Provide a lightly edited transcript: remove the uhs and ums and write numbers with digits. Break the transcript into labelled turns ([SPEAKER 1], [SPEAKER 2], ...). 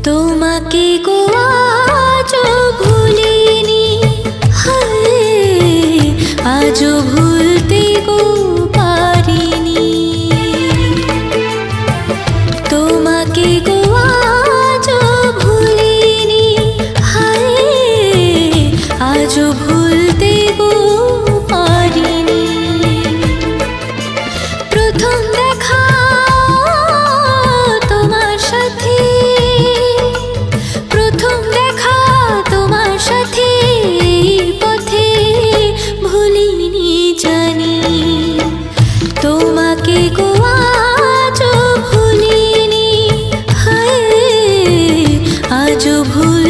[SPEAKER 1] তোমাকে গো আজও ভুলিনি, হায় আজও ভুলতে গো পারিনি। তোমাকে গো আজও ভুলিনি, হায় আজও ভুলতে গো পারিনি। প্রথম দেখা তোমার সাথে, প্রথম দেখা তোমার সাথে পথে ভুলিনি জানি। তোমাকে গো আজও ভুলিনি, হায় আজও ভুল